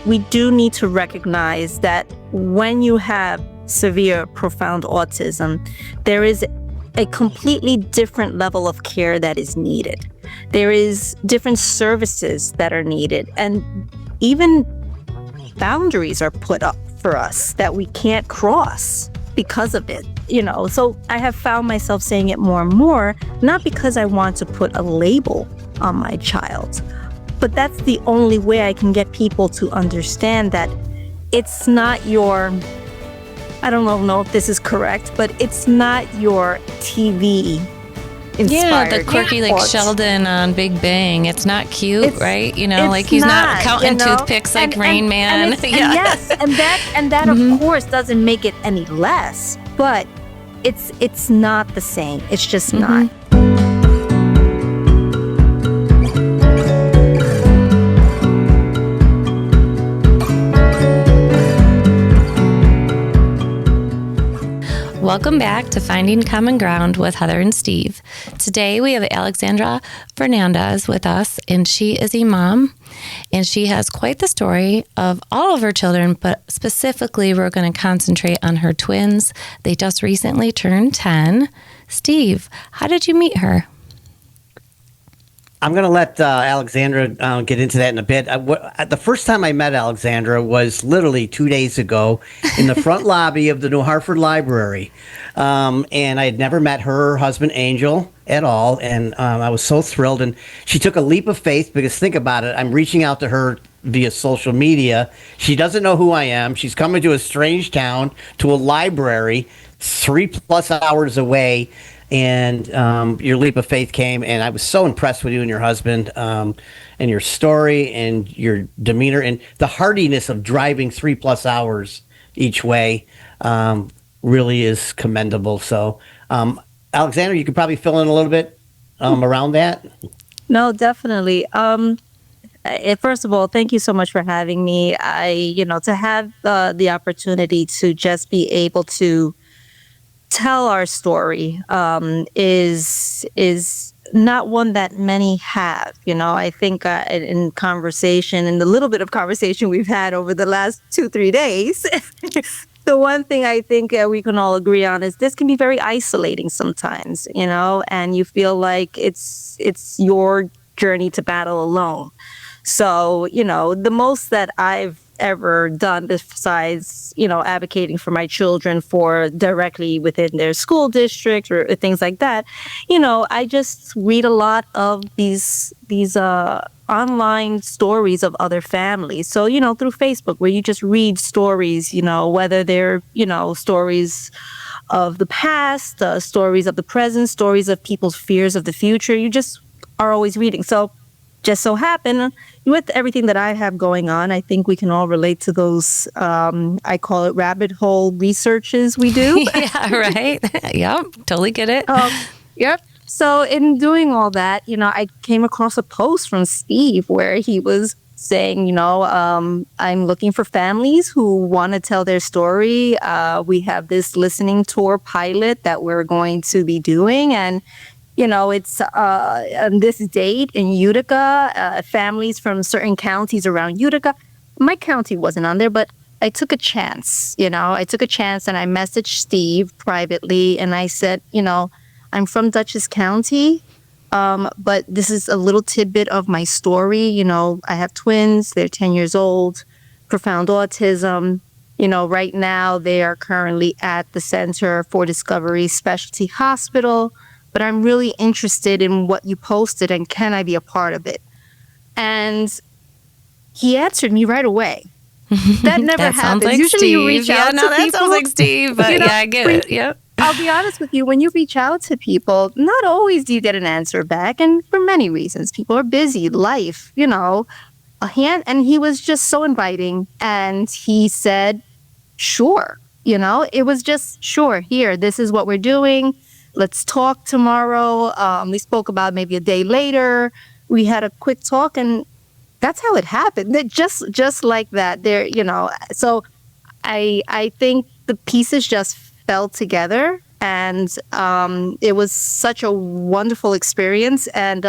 we do need to recognize that when you have severe, profound autism, there is a completely different level of care that is needed. There is different services that are needed, and even boundaries are put up for us that we can't cross because of it, So I have found myself saying it more and more, not because I want to put a label on my child, but that's the only way I can get people to understand that it's not your, I don't know if this is correct, but it's not your TV inspired. Yeah, the quirky like Sheldon on Big Bang. It's not cute, right? Like he's not counting toothpicks like Rain Man. Yes, and that of course doesn't make it any less, but it's not the same. It's just not. Welcome back to Finding Common Ground with Heather and Steve. Today we have Alexandra Fernandez with us, and she is a mom, and she has quite the story of all of her children, but specifically we're going to concentrate on her twins. They just recently turned 10. Steve, how did you meet her? I'm going to let Alexandra get into that in a bit. The first time I met Alexandra was literally 2 days ago in the front lobby of the New Hartford Library. And I had never met her husband, Angel, at all. And I was so thrilled. And she took a leap of faith because think about it. I'm reaching out to her via social media. She doesn't know who I am. She's coming to a strange town, to a library, 3+ hours away. And your leap of faith came, and I was so impressed with you and your husband, and your story and your demeanor and the hardiness of driving 3+ hours each way really is commendable. So, Alexandra, you could probably fill in a little bit around that. No, definitely. First of all, thank you so much for having me. To have the opportunity to just be able to tell our story is not one that many have. I think in the little bit of conversation we've had over the last 2-3 days, the one thing I think we can all agree on is this can be very isolating sometimes, and you feel like it's your journey to battle alone. So, the most that I've ever done besides, advocating for my children for directly within their school district or things like that, I just read a lot of these online stories of other families. So, through Facebook, where you just read stories, whether they're, stories of the past, stories of the present, stories of people's fears of the future. You just are always reading. So just so happen, with everything that I have going on, I think we can all relate to those, I call it rabbit hole researches we do. Yeah, right. Yep, totally get it. Yep. So in doing all that, I came across a post from Steve where he was saying, I'm looking for families who want to tell their story. We have this listening tour pilot that we're going to be doing, and it's on this date in Utica, families from certain counties around Utica. My county wasn't on there, but I took a chance, and I messaged Steve privately, and I said, I'm from Dutchess County, but this is a little tidbit of my story. I have twins. They're 10 years old, profound autism. Right now they are currently at the Center for Discovery Specialty Hospital. But I'm really interested in what you posted, and can I be a part of it? And he answered me right away. That never that happens. Like Usually Steve. you reach out to that people. Sounds like Steve, but I get it. Yep. I'll be honest with you. When you reach out to people, not always do you get an answer back, and for many reasons. People are busy, life, and he was just so inviting, and he said, sure. It was just, sure, here, this is what we're doing. Let's talk tomorrow. We spoke about maybe a day later. We had a quick talk, and that's how it happened. Just like that. There, So I think the pieces just fell together, and it was such a wonderful experience. And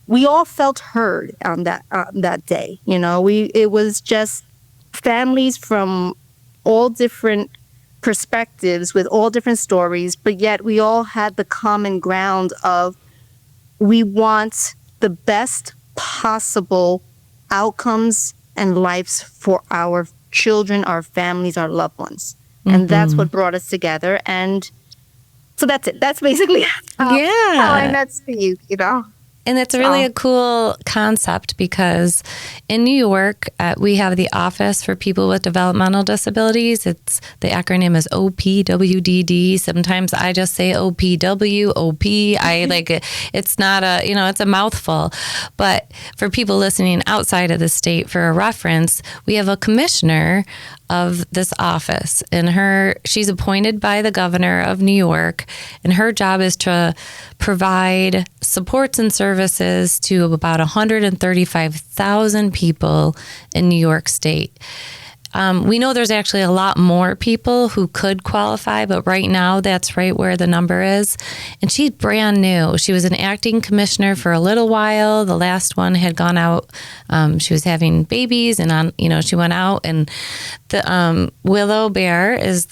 we all felt heard on that day. It was just families from all different perspectives with all different stories, but yet we all had the common ground of we want the best possible outcomes and lives for our children, our families, our loved ones. And that's what brought us together. And so that's it. That's basically how I met Steve, And it's really a cool concept because in New York, we have the Office for People with Developmental Disabilities. The acronym is OPWDD. Sometimes I just say OPW, OP. I like it. It's not it's a mouthful. But for people listening outside of the state, for a reference, we have a commissioner of this office, and she's appointed by the governor of New York, and her job is to provide supports and services to about 135,000 people in New York State. We know there's actually a lot more people who could qualify, but right now that's right where the number is. And she's brand new. She was an acting commissioner for a little while. The last one had gone out. She was having babies, and she went out. And the Willow Baer was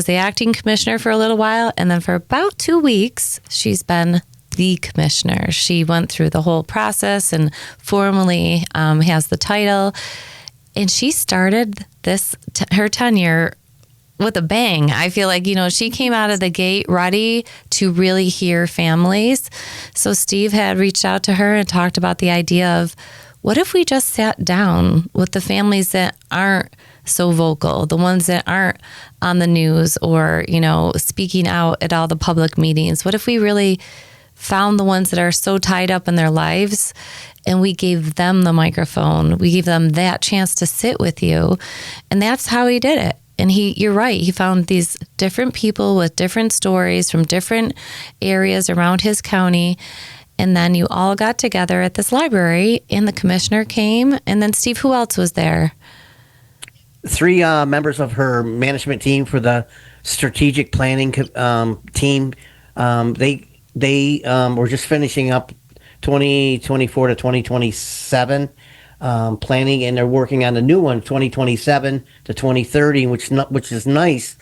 the acting commissioner for a little while, and then for about 2 weeks, she's been the commissioner. She went through the whole process and formally has the title. And she started her tenure with a bang. I feel like, she came out of the gate ready to really hear families. So Steve had reached out to her and talked about the idea of, what if we just sat down with the families that aren't so vocal, the ones that aren't on the news or, speaking out at all the public meetings? What if we really found the ones that are so tied up in their lives, and we gave them the microphone? We gave them that chance to sit with you. And that's how he did it. And you're right, he found these different people with different stories from different areas around his county. And then you all got together at this library, and the commissioner came. And then, Steve, who else was there? 3 members of her management team for the strategic planning team. They were just finishing up 2024 to 2027 planning, and they're working on a new one, 2027 to 2030, which is nice.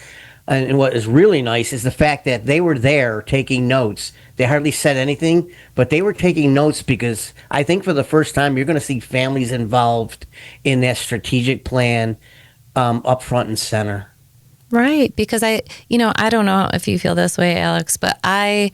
And what is really nice is the fact that they were there taking notes. They hardly said anything, but they were taking notes, because I think for the first time you're going to see families involved in that strategic plan up front and center. Right, because I don't know if you feel this way, Alex, but I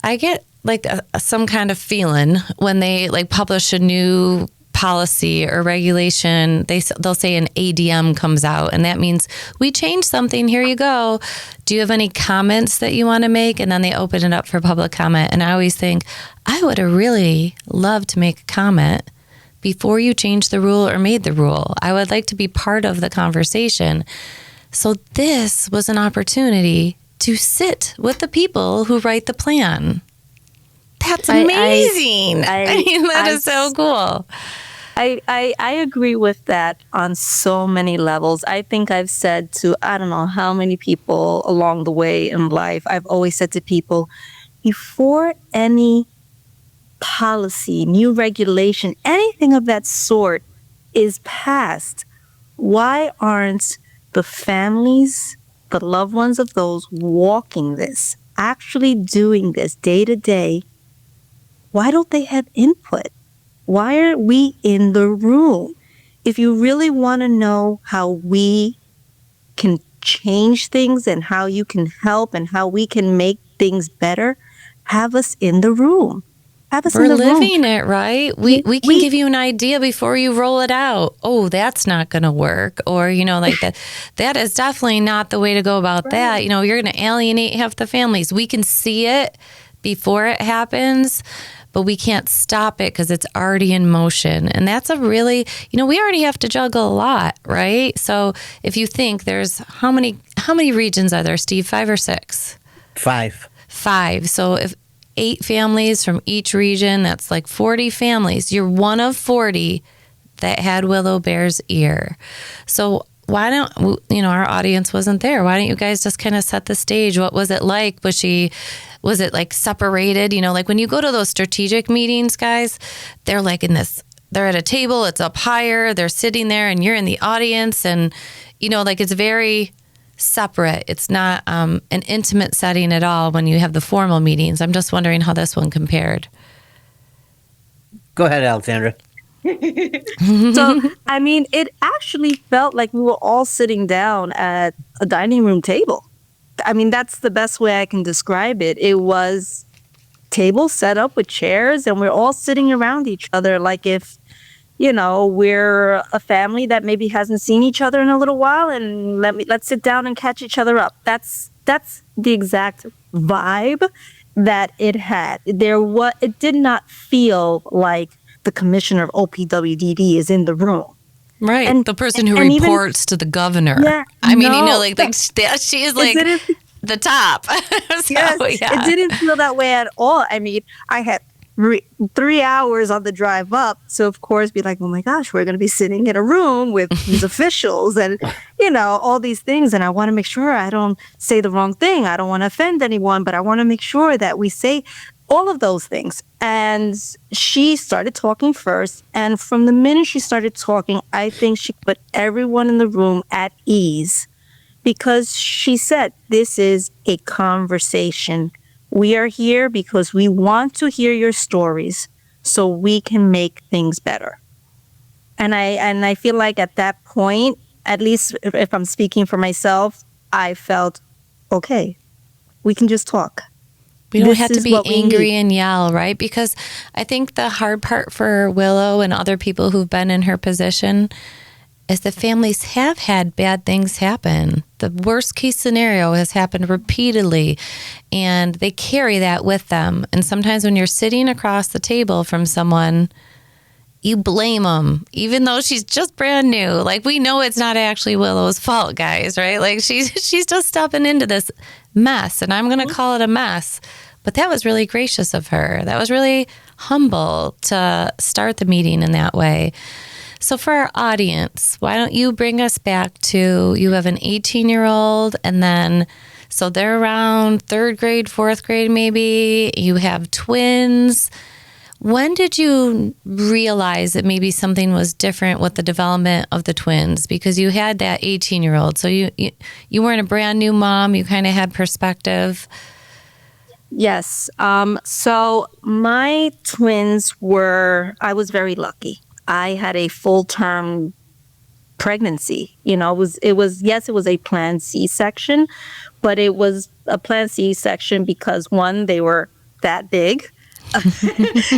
get like some kind of feeling when they publish a new policy or regulation. They'll say an ADM comes out, and that means we changed something. Here you go. Do you have any comments that you want to make? And then they open it up for public comment. And I always think, I would have really loved to make a comment before you changed the rule or made the rule. I would like to be part of the conversation. So this was an opportunity to sit with the people who write the plan. That's amazing. That is so cool. I agree with that on so many levels. I think I've said to, I don't know how many people along the way in life, I've always said to people, before any policy, new regulation, anything of that sort is passed, why aren't the families, the loved ones of those walking this, actually doing this day to day? Why don't they have input? Why aren't we in the room? If you really want to know how we can change things and how you can help and how we can make things better, have us in the room. Have us in the room. We're living it, right? We can give you an idea before you roll it out. Oh, that's not going to work. Or, that is definitely not the way to go about that. You're going to alienate half the families. We can see it before it happens, but we can't stop it because it's already in motion. And that's a really, we already have to juggle a lot, right? So if you think there's, how many regions are there, Steve? 5 or 6? 5. 5. So if 8 families from each region, that's like 40 families. You're one of 40 that had Willow Baer's ear. So why don't, our audience wasn't there. Why don't you guys just kind of set the stage? What was it like? Was it like separated? Like when you go to those strategic meetings, guys, they're like they're at a table, it's up higher, they're sitting there and you're in the audience, and, like it's very separate. It's not an intimate setting at all when you have the formal meetings. I'm just wondering how this one compared. Go ahead, Alexandra. So, I mean, it actually felt like we were all sitting down at a dining room table. I mean, that's the best way I can describe it. It was tables set up with chairs, and we're all sitting around each other like if, we're a family that maybe hasn't seen each other in a little while, and let's sit down and catch each other up. That's the exact vibe that it had. It did not feel like the commissioner of OPWDD is in the room. Right. And the person who and reports to the governor. Yeah, I mean, no. She is like the top. So, Yes, yeah. it didn't feel that way at all. I mean, I had 3 hours on the drive up. So, of course, be like, oh my gosh, we're going to be sitting in a room with these officials and, all these things. And I want to make sure I don't say the wrong thing. I don't want to offend anyone, but I want to make sure that we say all of those things. And she started talking first. And from the minute she started talking, I think she put everyone in the room at ease, because she said, this is a conversation. We are here because we want to hear your stories so we can make things better. And I feel like at that point, at least if I'm speaking for myself, I felt, okay, we can just talk. We don't have to be angry and yell, right? Because I think the hard part for Willow and other people who've been in her position is that families have had bad things happen. The worst case scenario has happened repeatedly, and they carry that with them. And sometimes when you're sitting across the table from someone, you blame them, even though she's just brand new. Like, we know it's not actually Willow's fault, guys, right? Like, she's just stepping into this mess, and I'm going to call it a mess. But that was really gracious of her. That was really humble to start the meeting in that way. So for our audience, why don't you bring us back to, you have an 18-year-old, and then, so they're around 3rd grade, 4th grade maybe. You have twins. When did you realize that maybe something was different with the development of the twins? Because you had that 18-year-old. So you weren't a brand new mom. You kind of had perspective. Yes. So my twins I was very lucky. I had a full-term pregnancy. It was a planned C-section, but it was a planned C-section because, one, they were that big.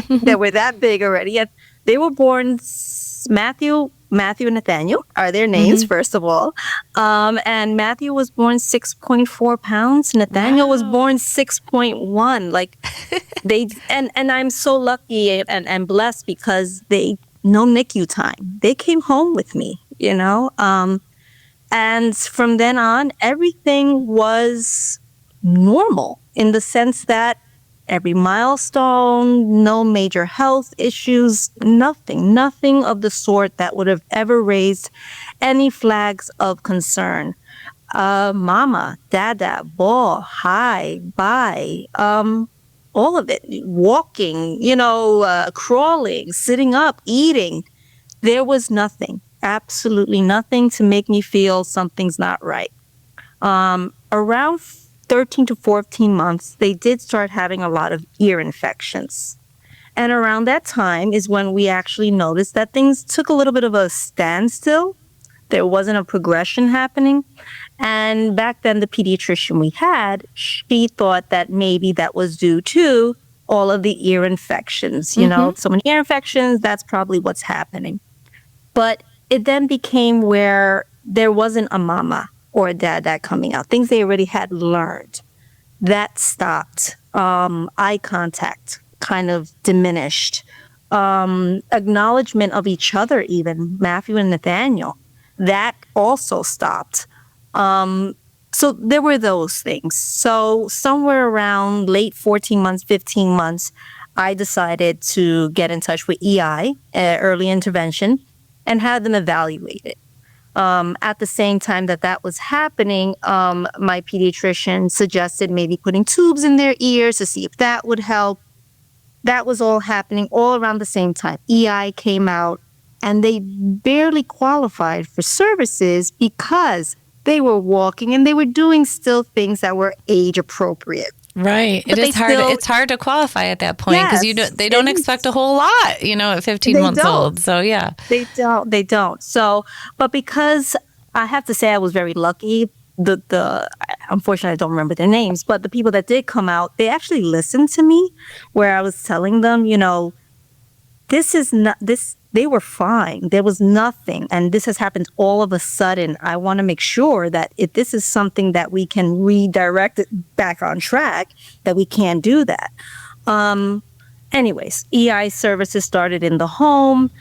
They were that big already. And they were born Matthew and Nathaniel are their names, first of all. And Matthew was born 6.4 pounds. Nathaniel was born 6.1. Like and I'm so lucky and blessed because no NICU time. They came home with me, and from then on, everything was normal in the sense that every milestone, no major health issues, nothing of the sort that would have ever raised any flags of concern. Mama, dada, ball, hi, bye, all of it, walking, crawling, sitting up, eating. There was nothing, absolutely nothing to make me feel something's not right. Around 13 to 14 months, they did start having a lot of ear infections. And around that time is when we actually noticed that things took a little bit of a standstill. There wasn't a progression happening. And back then, the pediatrician we had, she thought that maybe that was due to all of the ear infections. So many ear infections, that's probably what's happening. But it then became where there wasn't a mama or a dad coming out, things they already had learned. That stopped. Eye contact kind of diminished. Acknowledgement of each other, even Matthew and Nathaniel, that also stopped. So there were those things. So somewhere around late 14 months, 15 months, I decided to get in touch with EI, early intervention, and have them evaluated. At the same time that was happening, my pediatrician suggested maybe putting tubes in their ears to see if that would help. That was all happening all around the same time. EI came out, and they barely qualified for services because they were walking and they were doing still things that were age appropriate. Right. But It is hard. It's hard to qualify at that point because they don't expect a whole lot, at 15 months old. So yeah, they don't. So, but because I have to say I was very lucky. Unfortunately I don't remember their names, but the people that did come out, they actually listened to me, where I was telling them, this is not this. They were fine. There was nothing. And this has happened all of a sudden. I want to make sure that if this is something that we can redirect it back on track, that we can do that. Anyways, EI services started in the home.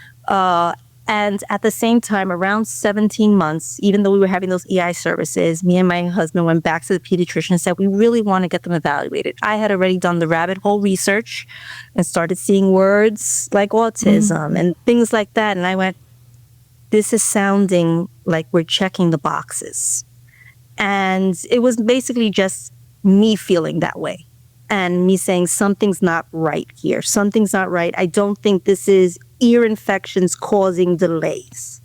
And at the same time, around 17 months, even though we were having those EI services, me and my husband went back to the pediatrician and said, we really want to get them evaluated. I had already done the rabbit hole research and started seeing words like autism and things like that. And I went, this is sounding like we're checking the boxes. And it was basically just me feeling that way and me saying, something's not right here. Something's not right. I don't think this is ear infections causing delays.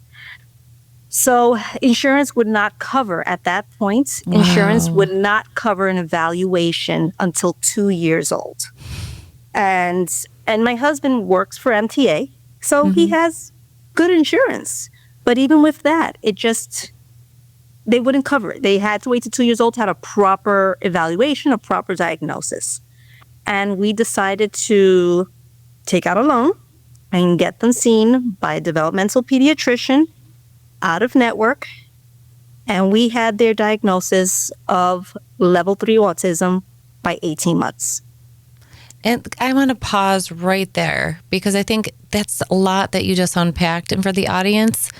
So insurance would not cover at that point. Wow. Insurance would not cover an evaluation until 2 years old. And my husband works for MTA, so he has good insurance. But even with that, they wouldn't cover it. They had to wait to 2 years old to have a proper evaluation, a proper diagnosis. And we decided to take out a loan and get them seen by a developmental pediatrician out of network. And we had their diagnosis of level 3 autism by 18 months. And I want to pause right there because I think that's a lot that you just unpacked. And for the audience,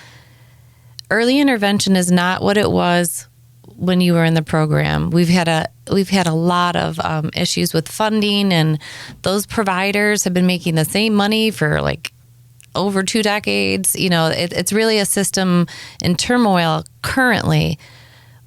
early intervention is not what it was when you were in the program. We've had a lot of issues with funding, and those providers have been making the same money for like over 2 decades. It's really a system in turmoil currently.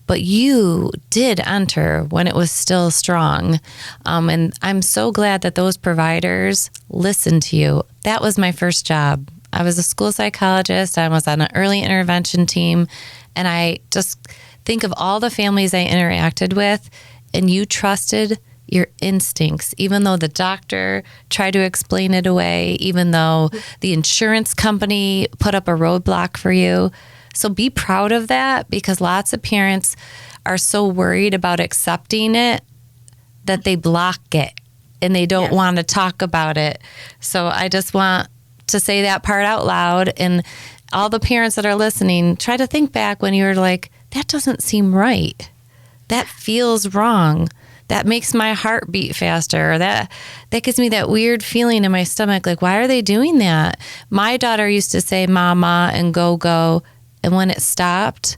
But you did enter when it was still strong. And I'm so glad that those providers listened to you. That was my first job. I was a school psychologist. I was on an early intervention team. And I just think of all the families I interacted with, and you trusted your instincts, even though the doctor tried to explain it away, even though the insurance company put up a roadblock for you. So be proud of that, because lots of parents are so worried about accepting it that they block it and they don't want to talk about it. So I just want to say that part out loud. And all the parents that are listening, try to think back when you were like, that doesn't seem right. That feels wrong. That makes my heart beat faster. That gives me that weird feeling in my stomach. Like, why are they doing that? My daughter used to say mama and go, go. And when it stopped,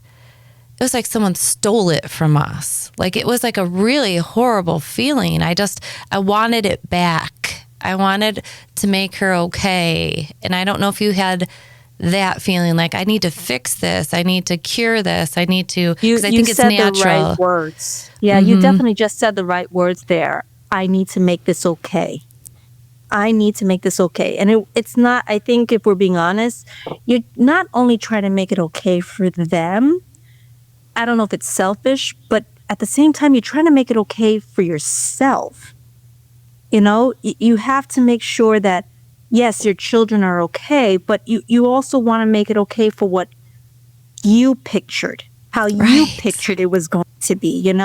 it was like someone stole it from us. Like, it was like a really horrible feeling. I wanted it back. I wanted to make her okay. And I don't know if you had that feeling, like, I need to fix this. I need to cure this. I need to, because I think it's natural. You said the right words. Yeah, you definitely just said the right words there. I need to make this okay. I need to make this okay. And it's not, I think if we're being honest, you're not only trying to make it okay for them. I don't know if it's selfish, but at the same time, you're trying to make it okay for yourself. You have to make sure that, yes, your children are okay, but you also want to make it okay for what you pictured, how you pictured it was going to be, and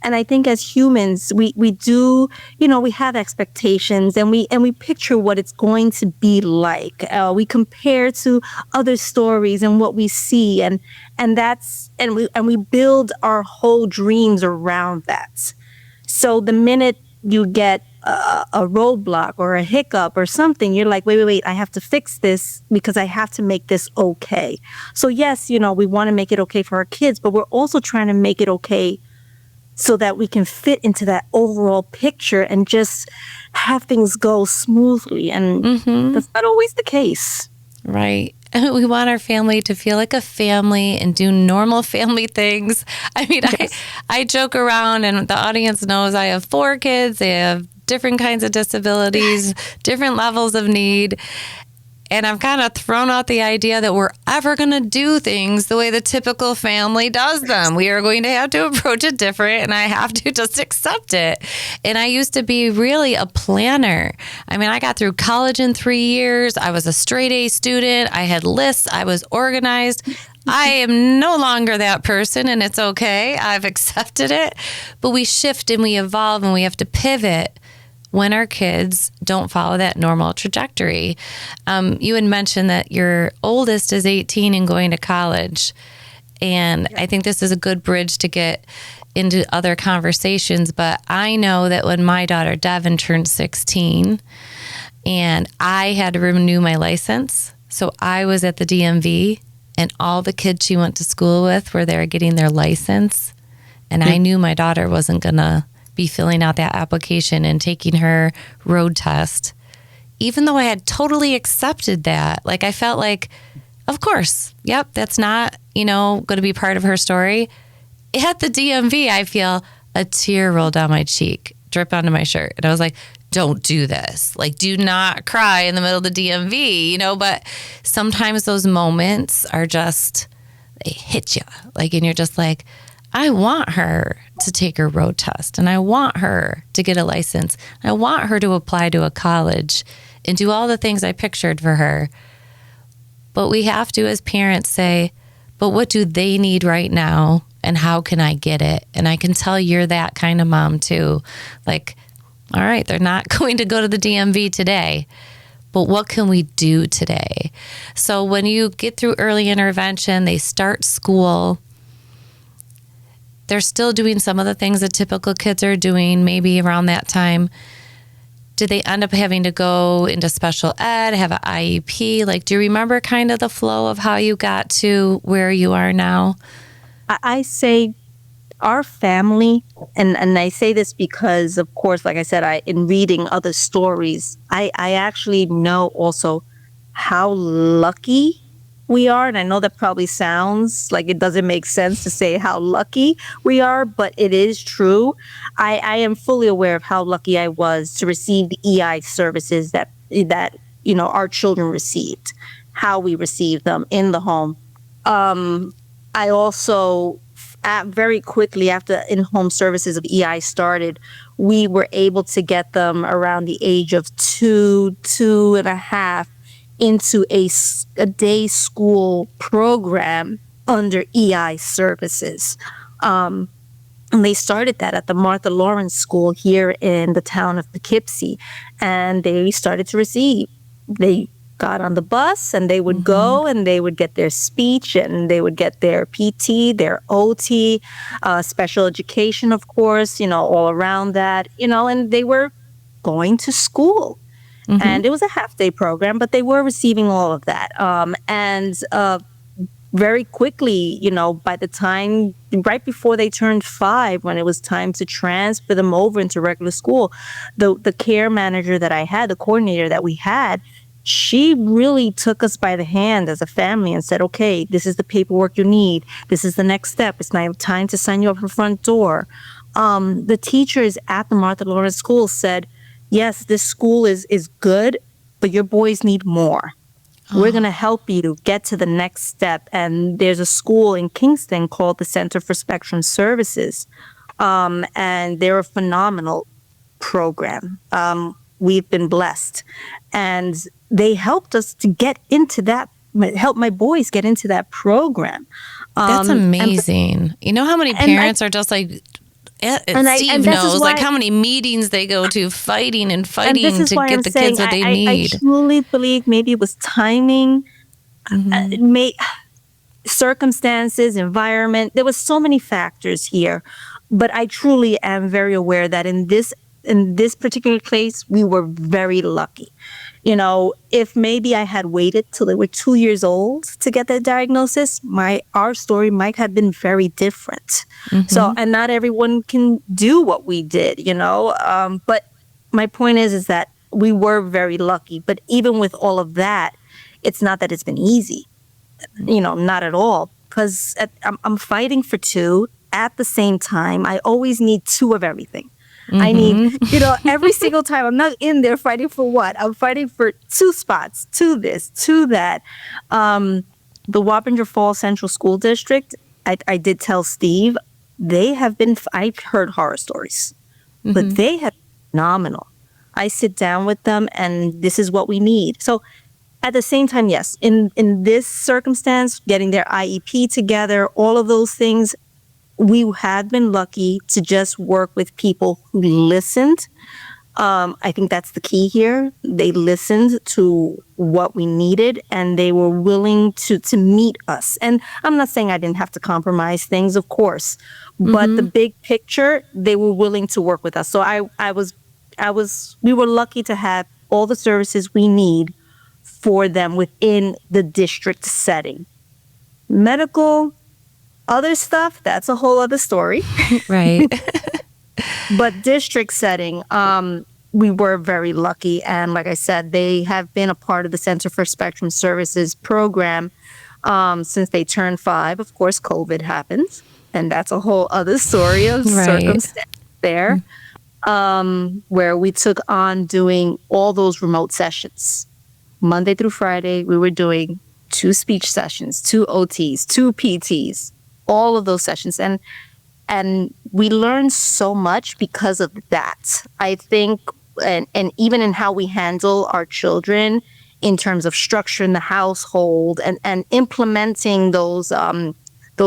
I think as humans, we do, we have expectations and we picture what it's going to be like. We compare to other stories and what we see, and we build our whole dreams around that. So the minute you get a roadblock or a hiccup or something, you're like, wait, I have to fix this because I have to make this okay. So yes, we want to make it okay for our kids, but we're also trying to make it okay so that we can fit into that overall picture and just have things go smoothly. And that's not always the case. Right. And we want our family to feel like a family and do normal family things. I mean, Yes. I joke around, and the audience knows I have 4 kids. They have different kinds of disabilities, different levels of need. And I've kind of thrown out the idea that we're ever going to do things the way the typical family does them. We are going to have to approach it different, and I have to just accept it. And I used to be really a planner. I mean, I got through college in 3 years. I was a straight A student. I had lists. I was organized. I am no longer that person, and it's okay. I've accepted it. But we shift and we evolve, and we have to pivot when our kids don't follow that normal trajectory. You had mentioned that your oldest is 18 and going to college. And I think this is a good bridge to get into other conversations. But I know that when my daughter Devin turned 16 and I had to renew my license, so I was at the DMV and all the kids she went to school with were there getting their license. And I knew my daughter wasn't going to be filling out that application and taking her road test, even though I had totally accepted that. Like, I felt like, of course, yep, that's not, going to be part of her story. At the DMV, I feel a tear roll down my cheek, drip onto my shirt. And I was like, don't do this. Like, do not cry in the middle of the DMV, but sometimes those moments are just, they hit you. Like, and you're just like, I want her to take her road test, and I want her to get a license. I want her to apply to a college and do all the things I pictured for her. But we have to, as parents, say, but what do they need right now, and how can I get it? And I can tell you're that kind of mom too. Like, all right, they're not going to go to the DMV today, but what can we do today? So when you get through early intervention, they start school, they're still doing some of the things that typical kids are doing, maybe around that time. Did they end up having to go into special ed, have an IEP? Like, do you remember kind of the flow of how you got to where you are now? I say our family, and I say this because, of course, like I said, in reading other stories, I actually know also how lucky we are. And I know that probably sounds like it doesn't make sense to say how lucky we are, but it is true. I am fully aware of how lucky I was to receive the EI services that our children received, how we received them in the home. I also, very quickly after in-home services of EI started, we were able to get them around the age of 2.5, into a day school program under EI services. And they started that at the Martha Lawrence School here in the town of Poughkeepsie. And they started to receive. They got on the bus and they would go and they would get their speech and they would get their PT, their OT, special education, of course, all around that, and they were going to school. And it was a half-day program, but they were receiving all of that. And very quickly, by the time, right before they turned 5, when it was time to transfer them over into regular school, the care manager that I had, the coordinator that we had, she really took us by the hand as a family and said, okay, this is the paperwork you need. This is the next step. It's now time to sign you up for front door. The teachers at the Martha Lawrence School said, yes, this school is good, but your boys need more. We're going to help you get to the next step. And there's a school in Kingston called the Center for Spectrum Services. And they're a phenomenal program. We've been blessed. And they helped us to get into that, help my boys get into that program. That's amazing. You know how many parents are just like, Steve knows like how many meetings they go to fighting to get the kids what they need. I truly believe maybe it was timing, circumstances, environment. There was so many factors here, but I truly am very aware that in this particular case, we were very lucky. If maybe I had waited till they were 2 years old to get that diagnosis, our story might have been very different. So, and not everyone can do what we did, but my point is that we were very lucky. But even with all of that, It's not that it's been easy, not at all, because I'm fighting for two at the same time. I always need two of everything. I need, every single time. I'm not in there fighting for what? I'm fighting for two spots, two this, two that. The Wappinger Falls Central School District, I did tell Steve, I've heard horror stories, but they have been phenomenal. I sit down with them and this is what we need. So at the same time, yes, in this circumstance, getting their IEP together, all of those things, we have been lucky to just work with people who listened. I think that's the key here. They listened to what we needed and they were willing to meet us. And I'm not saying I didn't have to compromise things, of course, but the big picture, they were willing to work with us. So we were lucky to have all the services we need for them within the district setting. Medical, other stuff, that's a whole other story. Right. But district setting, we were very lucky. And like I said, they have been a part of the Center for Spectrum Services program since they turned 5. Of course, COVID happened. And that's a whole other story of circumstance there, where we took on doing all those remote sessions. Monday through Friday, we were doing 2 speech sessions, 2 OTs, 2 PTs, all of those sessions. And we learned so much because of that. I think, and even in how we handle our children in terms of structure in the household and implementing those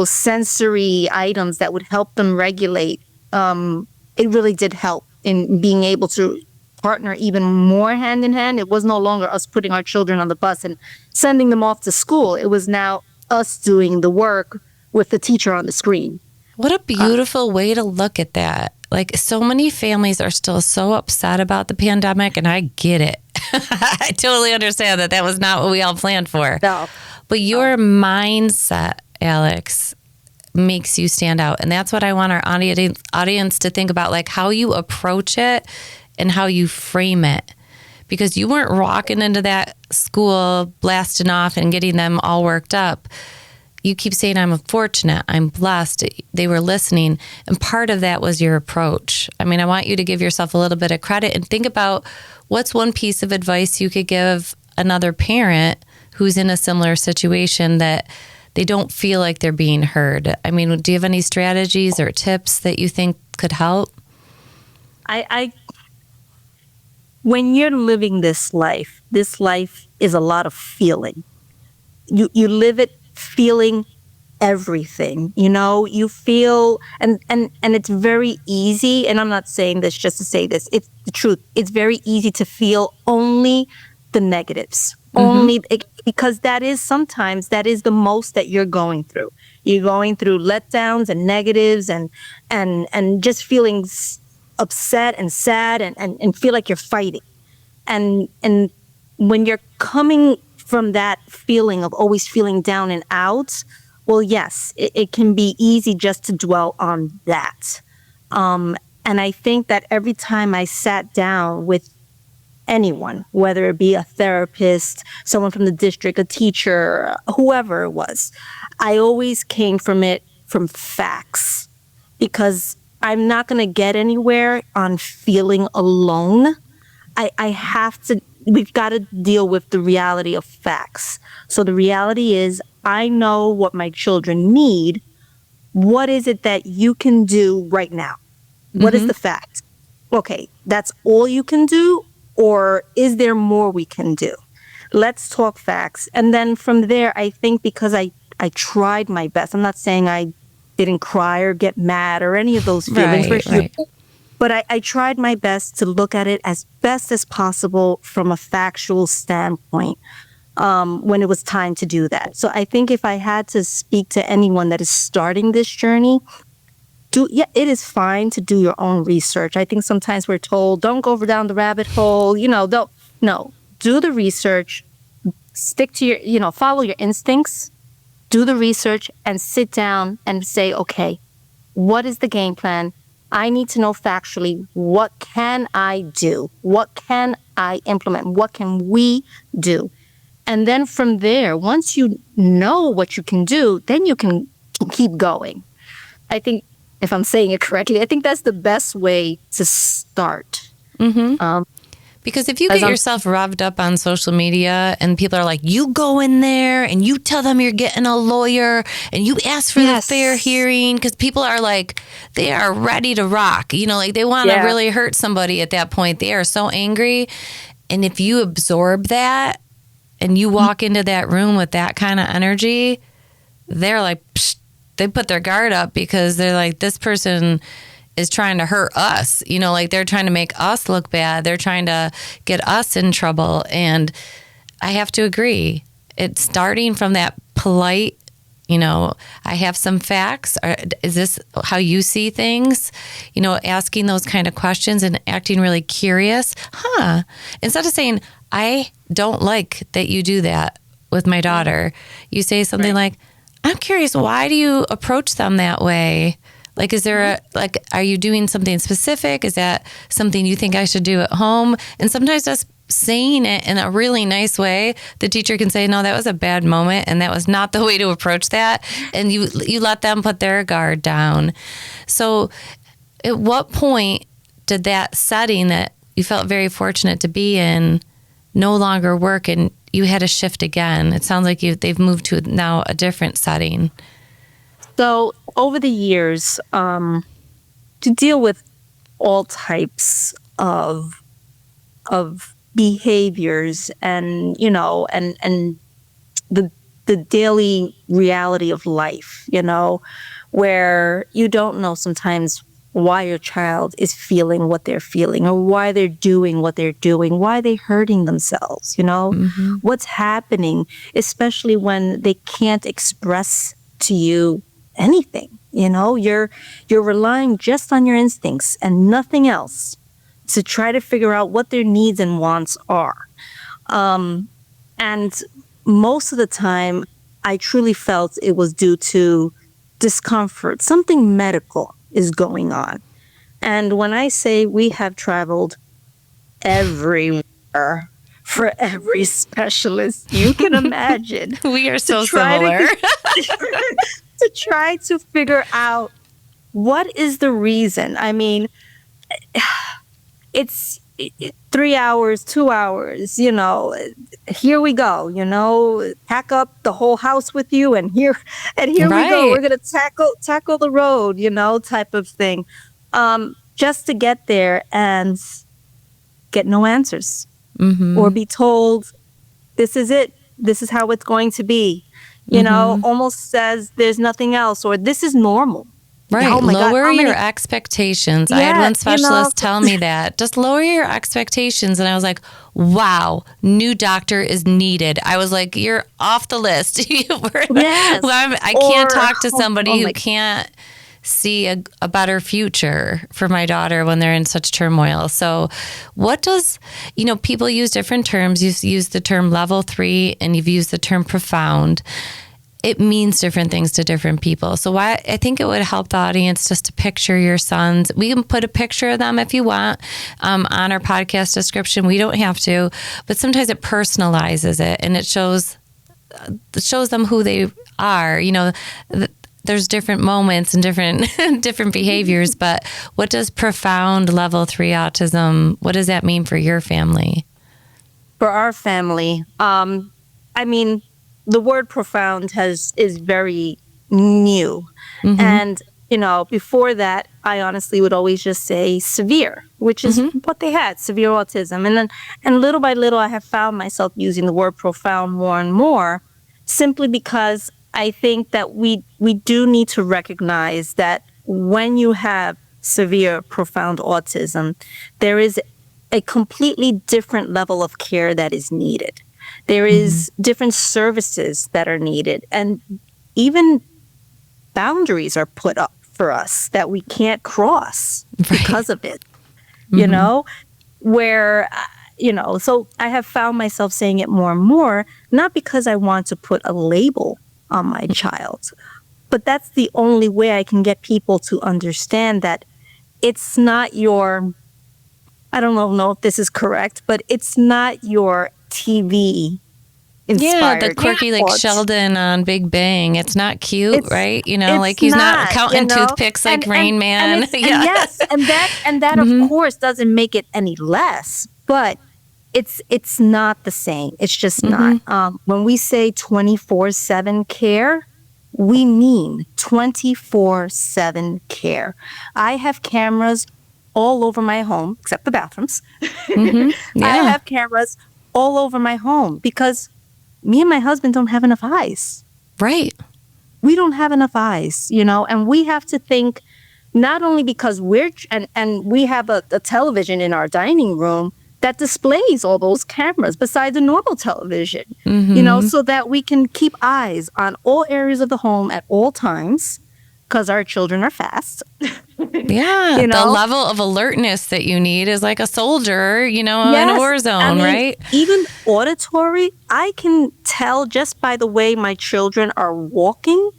sensory items that would help them regulate, it really did help in being able to partner even more hand in hand. It was no longer us putting our children on the bus and sending them off to school. It was now us doing the work with the teacher on the screen. What a beautiful way to look at that. Like, so many families are still so upset about the pandemic, and I get it. I totally understand that was not what we all planned for. No. But your mindset, Alex, makes you stand out. And that's what I want our audience to think about, like how you approach it and how you frame it. Because you weren't walking into that school blasting off and getting them all worked up. You keep saying, I'm fortunate, I'm blessed. They were listening. And part of that was your approach. I mean, I want you to give yourself a little bit of credit and think about what's one piece of advice you could give another parent who's in a similar situation that they don't feel like they're being heard. I mean, do you have any strategies or tips that you think could help? When you're living this life is a lot of feeling. You live it feeling everything, you feel, and it's very easy, and I'm not saying this just to say this, it's the truth. It's very easy to feel only the negatives, because that is the most that you're going through. You're going through letdowns and negatives and just feeling upset and sad and feel like you're fighting. And when you're coming from that feeling of always feeling down and out, well, yes, it can be easy just to dwell on that. And I think that every time I sat down with anyone, whether it be a therapist, someone from the district, a teacher, whoever it was, I always came from facts, because I'm not going to get anywhere on feeling alone. We've got to deal with the reality of facts. So the reality is, I know what my children need. What is it that you can do right now? What is the fact? Okay, that's all you can do, or is there more we can do? Let's talk facts. And then from there, I think because I tried my best, I'm not saying I didn't cry or get mad or any of those feelings. Right. But I tried my best to look at it as best as possible from a factual standpoint when it was time to do that. So I think if I had to speak to anyone that is starting this journey, it is fine to do your own research. I think sometimes we're told, don't go down the rabbit hole, do the research, stick to follow your instincts, do the research, and sit down and say, okay, what is the game plan? I need to know factually, what can I do? What can I implement? What can we do? And then from there, once you know what you can do, then you can keep going. I think, if I'm saying it correctly, I think that's the best way to start. Because if you get yourself revved up on social media and people are like, you go in there and you tell them you're getting a lawyer and you ask for the fair hearing, because people are like, they are ready to rock. You know, like they want to really hurt somebody at that point. They are so angry. And if you absorb that and you walk into that room with that kind of energy, they're like, psh, they put their guard up because they're like, this person is trying to hurt us. You know, like they're trying to make us look bad. They're trying to get us in trouble. And I have to agree. It's starting from that polite, you know, I have some facts. Or is this how you see things? You know, asking those kind of questions and acting really curious. Instead of saying, I don't like that you do that with my daughter, you say something like, I'm curious, why do you approach them that way? Like, is there are you doing something specific? Is that something you think I should do at home? And sometimes just saying it in a really nice way, the teacher can say, no, that was a bad moment and that was not the way to approach that. And you let them put their guard down. So at what point did that setting that you felt very fortunate to be in no longer work and you had to shift again? It sounds like they've moved to now a different setting. So over the years, to deal with all types of behaviors and, you know, and the daily reality of life, you know, where you don't know sometimes why your child is feeling what they're feeling or why they're doing what they're doing, why they're hurting themselves, you know, what's happening, especially when they can't express to you anything. You know, you're relying just on your instincts and nothing else to try to figure out what their needs and wants are. And most of the time, I truly felt it was due to discomfort. Something medical is going on. And when I say we have traveled everywhere for every specialist you can imagine. We are so similar. To try to figure out what is the reason. I mean, it's 3 hours, 2 hours, you know, here we go, you know, pack up the whole house with you and here we go. We're going to tackle the road, you know, type of thing. Just to get there and get no answers or be told, this is it. This is how it's going to be. You know, almost says there's nothing else or this is normal. Right. Oh lower your expectations. I had one specialist tell me that. Just lower your expectations. And I was like, wow, new doctor is needed. I was like, you're off the list. I can't talk to somebody who can't see a better future for my daughter when they're in such turmoil. So what does, you know, people use different terms. You've used the term level 3 and you've used the term profound. It means different things to different people. So I think it would help the audience just to picture your sons. We can put a picture of them if you want on our podcast description. We don't have to, but sometimes it personalizes it and it shows them who they are. You know, there's different moments and different behaviors, but what does profound level 3 autism, what does that mean for your family? For our family, I mean, the word profound is very new. And, you know, before that, I honestly would always just say severe, which is what they had, severe autism. And little by little, I have found myself using the word profound more and more, simply because I think that we do need to recognize that when you have severe, profound autism, there is a completely different level of care that is needed. There is different services that are needed, and even boundaries are put up for us that we can't cross because of it, you know, where, you know, so I have found myself saying it more and more, not because I want to put a label on my child, but that's the only way I can get people to understand that it's not your, I don't know if this is correct, but it's not your TV Yeah, the inspired. quirky like What? Sheldon on Big Bang. It's not cute, It's right? You know, like it's he's not not, counting toothpicks like Rain and Man. it's and Yeah. yes, and that of course doesn't make it any less, but it's not the same. It's just not. When we say 24/7 care, we mean 24/7 care. I have cameras all over my home, except the bathrooms. I Yeah. have cameras all over my home because me and my husband don't have enough eyes. Right. We don't have enough eyes, and we have to think not only because and we have a television in our dining room that displays all those cameras besides a normal television, so that we can keep eyes on all areas of the home at all times because our children are fast. Yeah. You The know? level of alertness that you need is like a soldier, in a Yes, war zone, right? Even auditory, I can tell just by the way my children are walking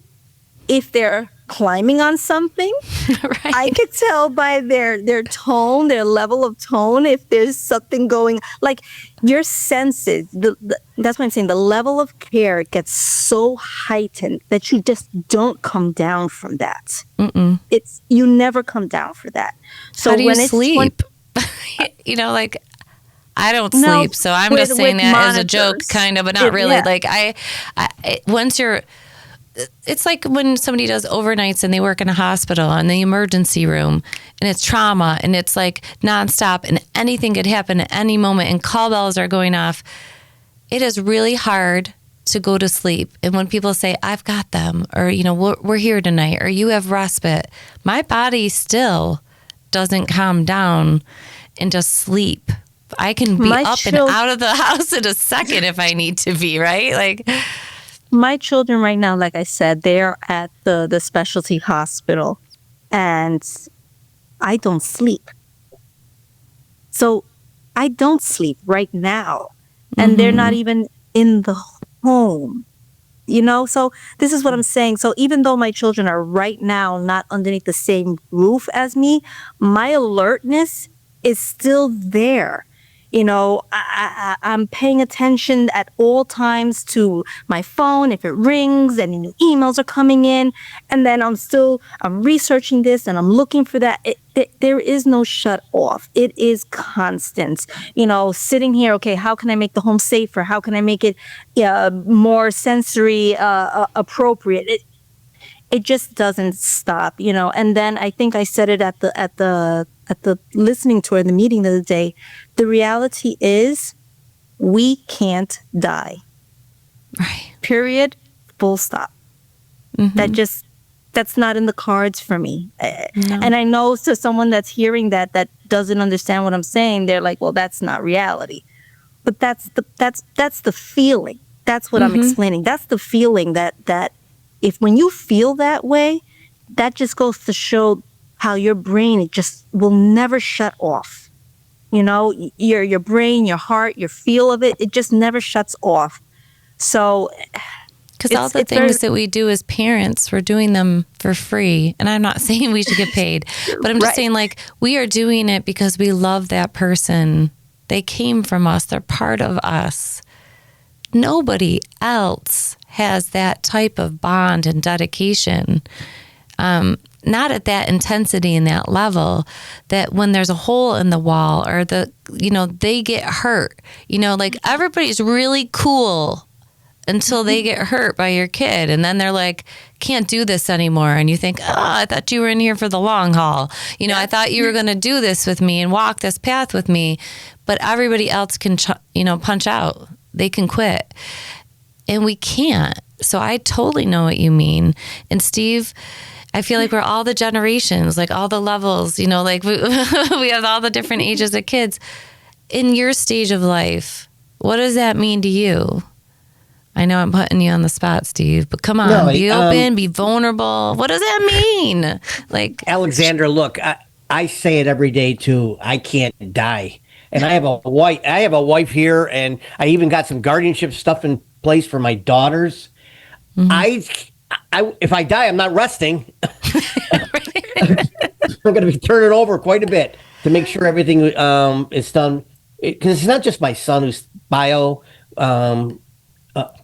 if they're climbing on something. Right. I could tell by their tone, their level of tone, if there's something going. Like your senses, that's what I'm saying. The level of care gets so heightened that you just don't come down from that. You never come down for that. So How do you when it's sleep? Like I don't No, sleep, so I'm with- just saying with that as a joke, monitors. kind of, but not really. Yeah. Like once you're, it's like when somebody does overnights and they work in a hospital in the emergency room, and it's trauma, and it's like nonstop, and anything could happen at any moment, and call bells are going off. It is really hard to go to sleep. And when people say, "I've got them," or we're here tonight, or you have respite, my body still doesn't calm down and just sleep. I can be up and out of the house in a second if I need to be, right? Like my children right now, like I said, they're at the specialty hospital, and I don't sleep. So I don't sleep right now, and they're not even in the home. So this is what I'm saying. So even though my children are right now not underneath the same roof as me, my alertness is still there. I'm paying attention at all times to my phone if it rings, any new emails are coming in, and then I'm researching this and I'm looking for that. There is no shut off. It is constant. Sitting here, okay, how can I make the home safer? How can I make it more sensory appropriate? It just doesn't stop, And then I think I said it at the listening tour, the meeting the other day. The reality is, we can't die. right. Period. Full stop. That's not in the cards for me. No. And I know, so someone that's hearing that doesn't understand what I'm saying, they're like, well, that's not reality. But that's the feeling. That's what I'm explaining. That's the feeling that if when you feel that way, that just goes to show how your brain, it just will never shut off. Your brain, your heart, your feel of it just never shuts off. So because all the things that we do as parents, we're doing them for free. And I'm not saying we should get paid, but I'm just saying, like, we are doing it because we love that person. They came from us. They're part of us. Nobody else has that type of bond and dedication. Not at that intensity and that level, that when there's a hole in the wall or they get hurt, like everybody's really cool until they get hurt by your kid. And then they're like, can't do this anymore. And you think, I thought you were in here for the long haul. I thought you were going to do this with me and walk this path with me, but everybody else can, punch out. They can quit. And we can't. So I totally know what you mean. And Steve, I feel like we're all the generations, like all the levels, like we have all the different ages of kids. In your stage of life, what does that mean to you? I know I'm putting you on the spot, Steve, but come on, be open, be vulnerable. What does that mean? Like, Alexandra, look, I say it every day too. I can't die. And I have a wife here, and I even got some guardianship stuff in place for my daughters. If I die, I'm not resting. I'm going to be turning over quite a bit to make sure everything is done. Because it's not just my son who's bio.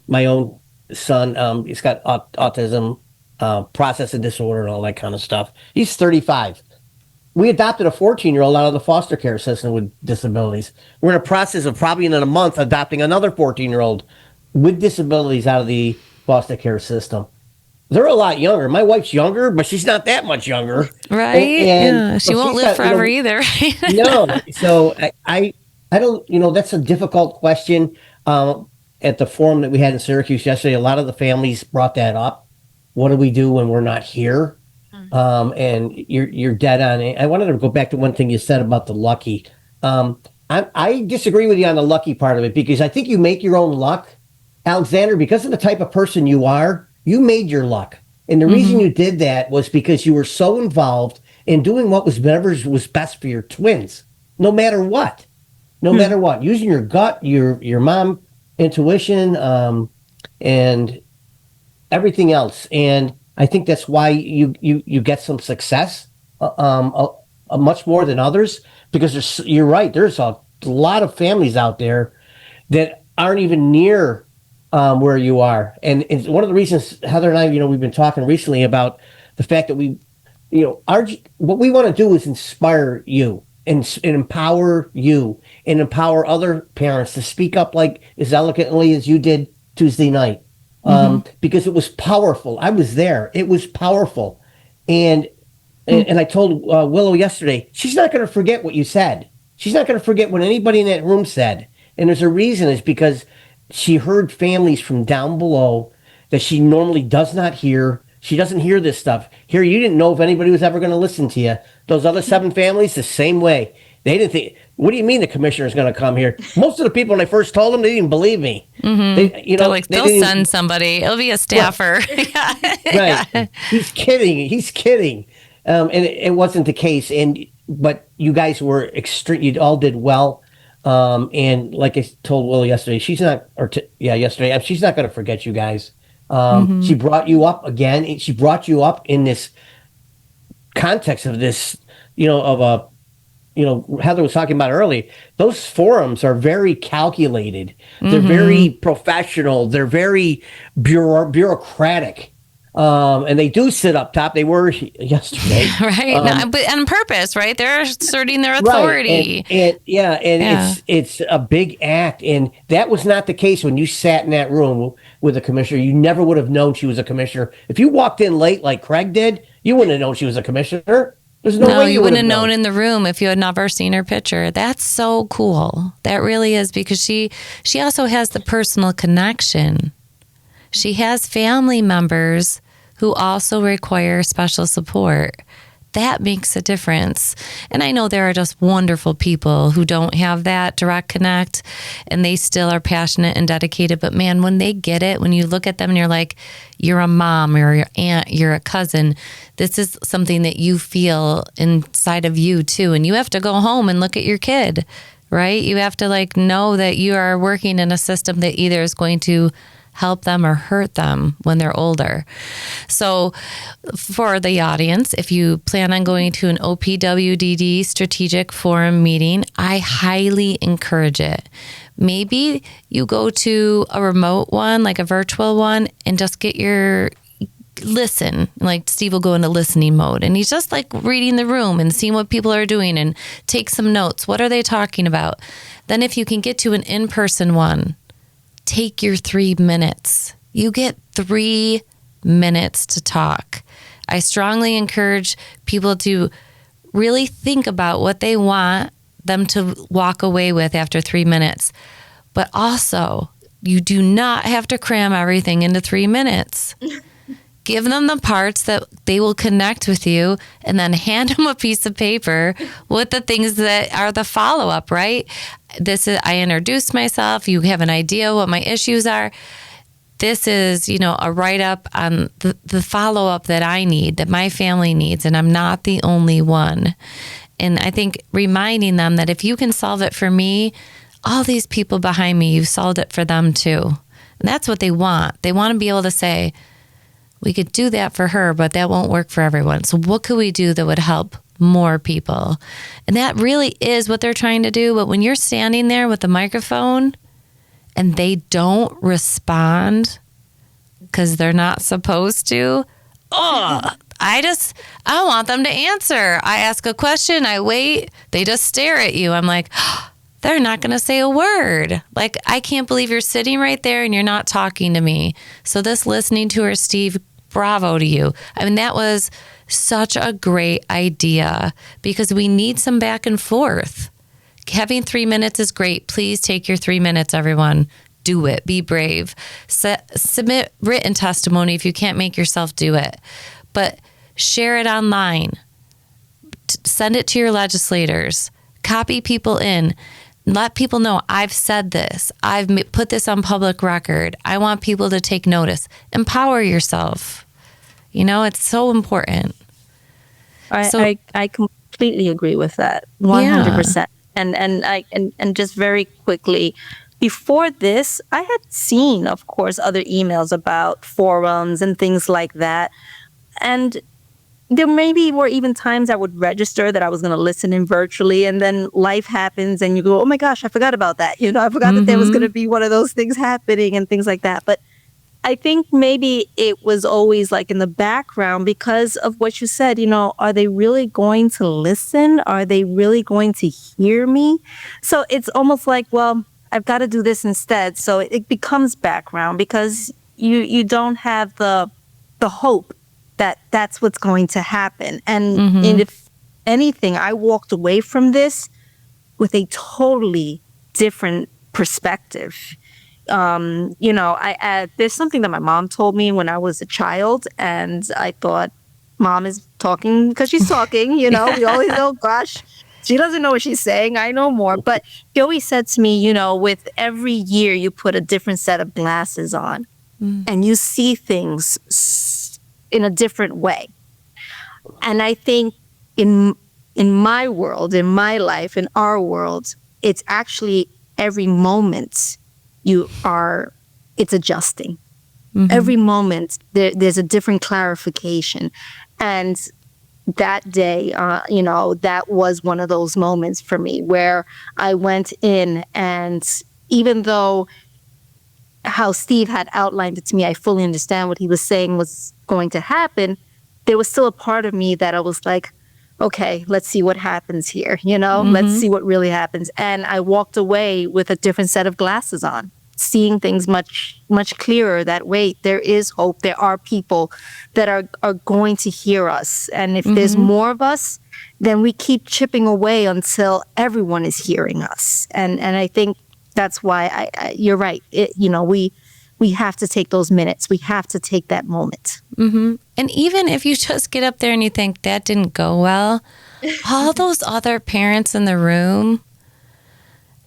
my own son. He's got autism, processing disorder, and all that kind of stuff. He's 35. We adopted a 14-year-old out of the foster care system with disabilities. We're in a process of probably in a month adopting another 14-year-old with disabilities out of the foster care system. They're a lot younger. My wife's younger, but she's not that much younger. Right? Yeah. She so won't she's live got, forever either, right? no. So I don't, that's a difficult question. At the forum that we had in Syracuse yesterday, a lot of the families brought that up. What do we do when we're not here? And you're dead on it. I wanted to go back to one thing you said about the lucky. I disagree with you on the lucky part of it, because I think you make your own luck, Alexander, because of the type of person you are. You made your luck. And the reason you did that was because you were so involved in doing what was best for your twins, no matter what. No matter what. Using your gut, your mom intuition, and everything else. And I think that's why you get some success, much more than others, because you're right. There's a lot of families out there that aren't even near where you are. And it's one of the reasons Heather and I, we've been talking recently about the fact that what we want to do is inspire you and empower you and empower other parents to speak up like as eloquently as you did Tuesday night. Because it was powerful. I was there. It was powerful. And I told Willow yesterday, she's not going to forget what you said. She's not going to forget what anybody in that room said. And there's a reason. It's because she heard families from down below that she normally does not hear. She doesn't hear this stuff. Here, you didn't know if anybody was ever going to listen to you. Those other 7 families, the same way. They didn't think, what do you mean the commissioner's going to come here? Most of the people, when I first told them, they didn't believe me. They're like, they'll send somebody. It'll be a staffer. Right. He's kidding. And it wasn't the case. But you guys were extreme. You all did well. And like I told Willow yesterday, she's not going to forget you guys. She brought you up again. She brought you up in this context of this, Heather was talking about earlier. Those forums are very calculated. They're very professional. They're very bureaucratic. And they do sit up top. They were yesterday. Right. But on purpose, right? They're asserting their authority. Right. It's a big act. And that was not the case when you sat in that room with a commissioner. You never would have known she was a commissioner. If you walked in late like Craig did, you wouldn't have known she was a commissioner. There's no way you wouldn't have known in the room if you had never seen her picture. That's so cool. That really is, because she also has the personal connection. She has family members who also require special support. That makes a difference. And I know there are just wonderful people who don't have that direct connect and they still are passionate and dedicated. But man, when they get it, when you look at them and you're like, you're a mom or your aunt, you're a cousin, this is something that you feel inside of you too. And you have to go home and look at your kid, right? You have to know that you are working in a system that either is going to help them or hurt them when they're older. So for the audience, if you plan on going to an OPWDD strategic forum meeting, I highly encourage it. Maybe you go to a remote one, like a virtual one, and just get listen. Like Steve will go into listening mode and he's just reading the room and seeing what people are doing and take some notes. What are they talking about? Then if you can get to an in-person one, take your 3 minutes. You get 3 minutes to talk. I strongly encourage people to really think about what they want them to walk away with after 3 minutes. But also, you do not have to cram everything into 3 minutes. Give them the parts that they will connect with you, and then hand them a piece of paper with the things that are the follow-up, right? I introduced myself. You have an idea what my issues are. This is, a write-up on the follow-up that I need, that my family needs, and I'm not the only one. And I think reminding them that if you can solve it for me, all these people behind me, you've solved it for them too. And that's what they want. They want to be able to say, we could do that for her, but that won't work for everyone. So what could we do that would help more people? And that really is what they're trying to do. But when you're standing there with the microphone and they don't respond because they're not supposed to, I want them to answer. I ask a question, I wait, they just stare at you. I'm like, they're not going to say a word. Like, I can't believe you're sitting right there and you're not talking to me. So this listening to her, Steve, bravo to you. I mean, that was such a great idea because we need some back and forth. Having 3 minutes is great. Please take your 3 minutes, everyone. Do it. Be brave. Submit written testimony if you can't make yourself do it. But share it online. Send it to your legislators. Copy people in. Let people know I've said this. I've put this on public record. I want people to take notice. Empower yourself. You know, it's so important. I completely agree with that. 100%. And just very quickly, before this, I had seen, of course, other emails about forums and things like that. And there maybe were even times I would register that I was going to listen in virtually, and then life happens and you go, oh my gosh, I forgot about that. You know, I forgot that there was going to be one of those things happening and things like that. But I think maybe it was always like in the background because of what you said, you know, are they really going to listen? Are they really going to hear me? So it's almost like, well, I've got to do this instead. So it becomes background because you don't have the hope that that's what's going to happen. And if anything, I walked away from this with a totally different perspective. You know, there's something that my mom told me when I was a child, and I thought, Mom is talking because she's talking, you know, we always know, gosh, she doesn't know what she's saying. I know more. But she always said to me, you know, with every year you put a different set of glasses on and you see things in a different way. And I think in my world, in my life, in our world, it's actually every moment it's adjusting. Every moment there's a different clarification. And that day, you know, that was one of those moments for me where I went in, and even though how Steve had outlined it to me, I fully understand what he was saying was going to happen, there was still a part of me that I was like, okay, let's see what happens here, you know, let's see what really happens. And I walked away with a different set of glasses on, seeing things much, much clearer that, wait, there is hope. There are people that are going to hear us. And if there's more of us, then we keep chipping away until everyone is hearing us. And I think that's why you're right. You know, we have to take those minutes. We have to take that moment. And even if you just get up there and you think that didn't go well, all those other parents in the room,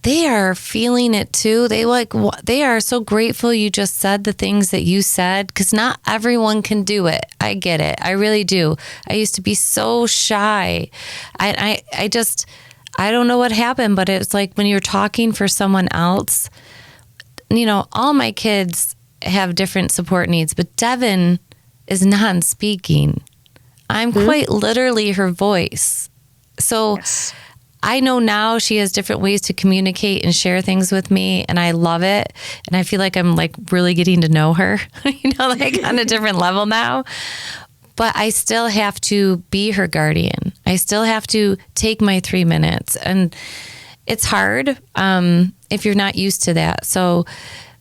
they are feeling it too. They are so grateful you just said the things that you said, because not everyone can do it. I get it. I really do. I used to be so shy. I don't know what happened, but it's like when you're talking for someone else, you know, all my kids have different support needs, but Devin is non-speaking. I'm quite literally her voice. So yes. I know now she has different ways to communicate and share things with me, and I love it. And I feel like I'm like really getting to know her, you know, like on a different level now. But I still have to be her guardian. I still have to take my 3 minutes. And it's hard if you're not used to that. So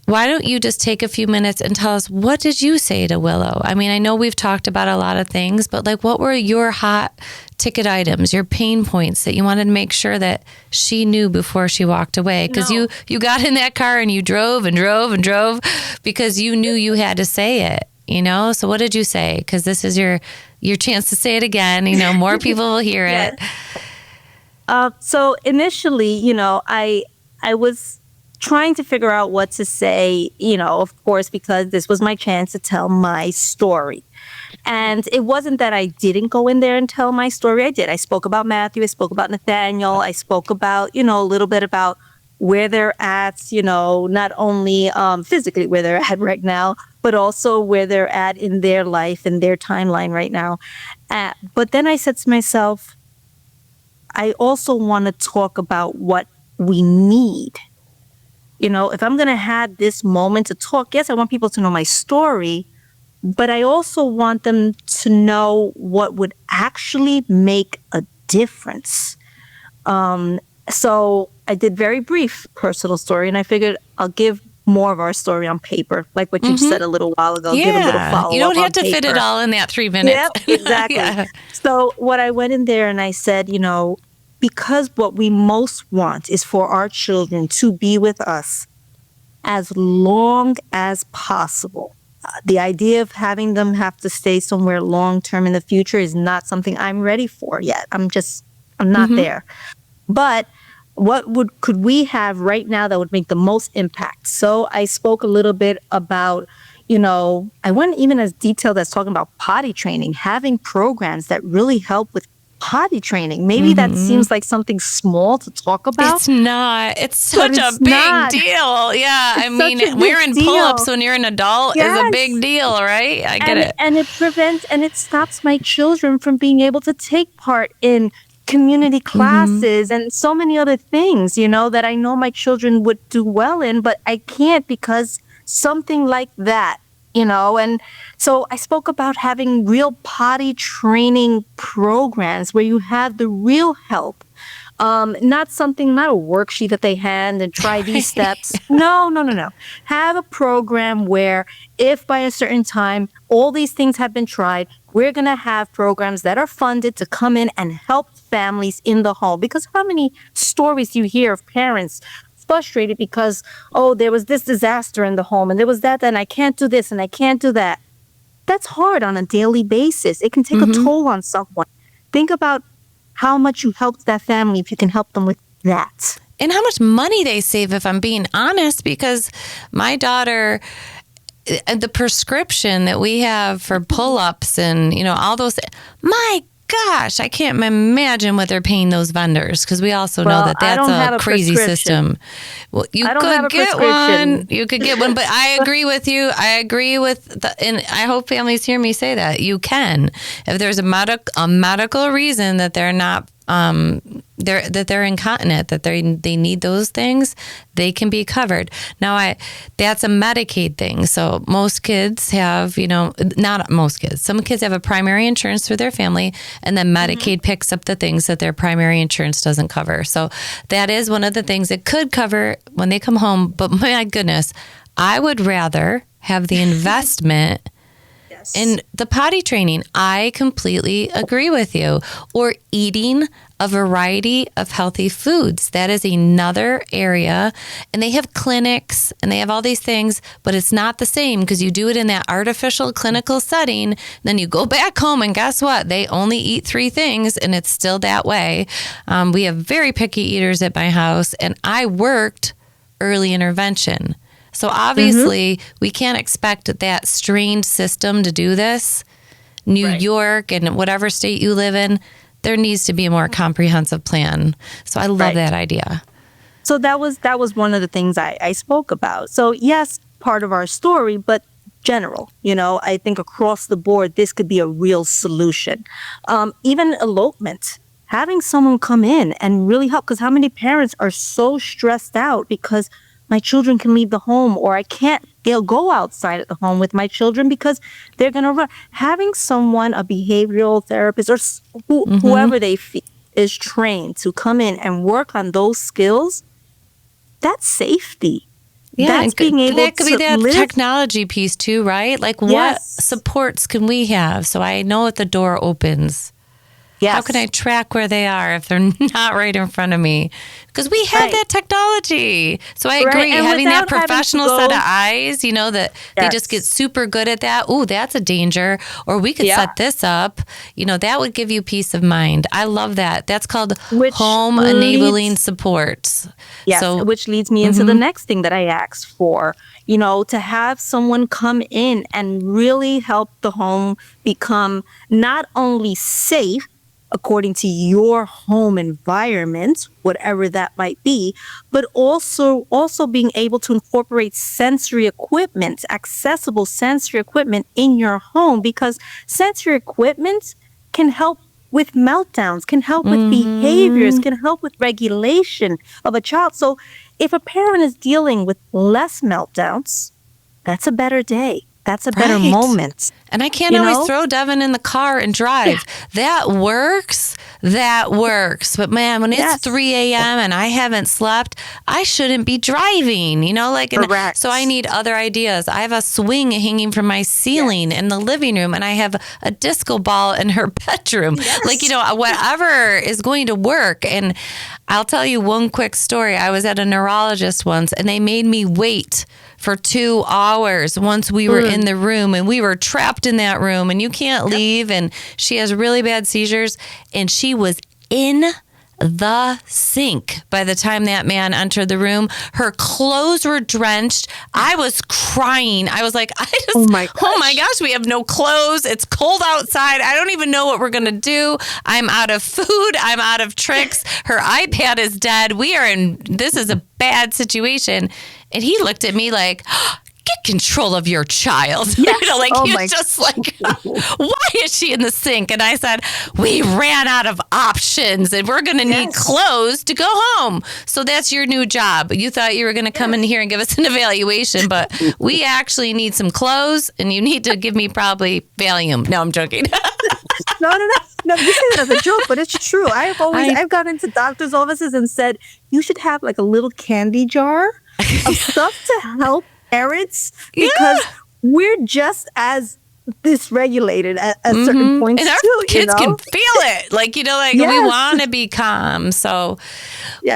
why don't you just take a few minutes and tell us, what did you say to Willow? I mean, I know we've talked about a lot of things, but like, what were your hot ticket items, your pain points that you wanted to make sure that she knew before she walked away? Because you got in that car and you drove and drove and drove because you knew you had to say it, you know? So what did you say? Because this is your chance to say it again. You know, more people will hear it. So initially, you know, I was trying to figure out what to say, you know, of course, because this was my chance to tell my story. And it wasn't that I didn't go in there and tell my story. I did. I spoke about Matthew. I spoke about Nathaniel. I spoke about, you know, a little bit about where they're at, you know, not only physically where they're at right now, but also where they're at in their life and their timeline right now. But then I said to myself, I also want to talk about what we need. If I'm going to have this moment to talk, yes, I want people to know my story, but I also want them to know what would actually make a difference. So I did very brief personal story, and I figured I'll give more of our story on paper, like what you said a little while ago. Give a little follow-up. You don't have to paper. fit it all in that 3 minutes. Yep, exactly. Yeah. So what I went in there and I said, because what we most want is for our children to be with us as long as possible. The idea of having them have to stay somewhere long-term in the future is not something I'm ready for yet. I'm not there. But what could we have right now that would make the most impact? So I spoke a little bit about, I went even as detailed as talking about potty training, having programs that really help with potty training. Maybe that seems like something small to talk about. It's not. It's such a big deal. Yeah. I mean, wearing pull-ups when you're an adult is a big deal, right? I get it. And it prevents and it stops my children from being able to take part in community classes and so many other things, that I know my children would do well in, but I can't because something like that, and so I spoke about having real potty training programs where you have the real help, not a worksheet that they hand and try these steps. No. Have a program where if by a certain time all these things have been tried, we're going to have programs that are funded to come in and help families in the home. Because how many stories do you hear of parents frustrated because, there was this disaster in the home and there was that, and I can't do this and I can't do that. That's hard on a daily basis. It can take a toll on someone. Think about how much you helped that family if you can help them with that. And how much money they save, if I'm being honest, because my daughter, the prescription that we have for pull-ups and, all those, my gosh, I can't imagine what they're paying those vendors, because we also know that that's a crazy system. Well, you could get one. You could get one, but I agree with you. I agree with and I hope families hear me say that you can, if there's a medical reason that they're not they're incontinent, that they need those things, they can be covered. Now, that's a Medicaid thing. So most kids have, not most kids. Some kids have a primary insurance through their family, and then Medicaid picks up the things that their primary insurance doesn't cover. So that is one of the things it could cover when they come home. But my goodness, I would rather have the investment in the potty training. I completely agree with you. Or eating a variety of healthy foods. That is another area. And they have clinics and they have all these things, but it's not the same because you do it in that artificial clinical setting. Then you go back home and guess what? They only eat 3 things and it's still that way. We have very picky eaters at my house, and I worked early intervention. So obviously, we can't expect that strained system to do this. New York and whatever state you live in, there needs to be a more comprehensive plan. So I love that idea. So that was one of the things I spoke about. So yes, part of our story, but general, I think across the board, this could be a real solution. Even elopement, having someone come in and really help, because how many parents are so stressed out because my children can leave the home, or I can't go outside at the home with my children because they're going to run. Having someone, a behavioral therapist or whoever they feel is trained to come in and work on those skills, that's safety. Yeah, that's being able that could to be that live. Technology piece too, right? Like what supports can we have so I know if the door opens? How can I track where they are if they're not right in front of me? Because we have that technology. So I agree. Having that professional set of eyes, that they just get super good at that. Oh, that's a danger. Or we could set this up. That would give you peace of mind. I love that. That's called home enabling supports. Yes, so, which leads me into the next thing that I asked for. To have someone come in and really help the home become not only safe, according to your home environment, whatever that might be, but also being able to incorporate sensory equipment, accessible sensory equipment in your home, because sensory equipment can help with meltdowns, can help with behaviors, can help with regulation of a child. So if a parent is dealing with less meltdowns, that's a better day. That's a better Right. moment. And I can't You always know? throw Devin in the car and drive. That works. That works. But man, when it's Yes. 3 a.m. and I haven't slept, I shouldn't be driving, and Correct. so I need other ideas. I have a swing hanging from my ceiling in the living room, and I have a disco ball in her bedroom. Whatever is going to work. And I'll tell you one quick story. I was at a neurologist once, and they made me wait for 2 hours once we were in the room, and we were trapped in that room, and you can't leave, and she has really bad seizures, and she was in the sink by the time that man entered the room. Her clothes were drenched. I was crying. I was like, oh my gosh, we have no clothes. It's cold outside. I don't even know what we're going to do. I'm out of food. I'm out of tricks. Her iPad is dead. This is a bad situation. And he looked at me like, get control of your child. Yes. He was just like, why is she in the sink? And I said, we ran out of options and we're going to need clothes to go home. So that's your new job. You thought you were going to come in here and give us an evaluation, but we actually need some clothes and you need to give me probably Valium. No, I'm joking. No, you say that as a joke, but it's true. I've gone into doctors' offices and said, you should have like a little candy jar of stuff to help parents, because we're just as dysregulated at certain points and our too. kids can feel it. We want to be calm. So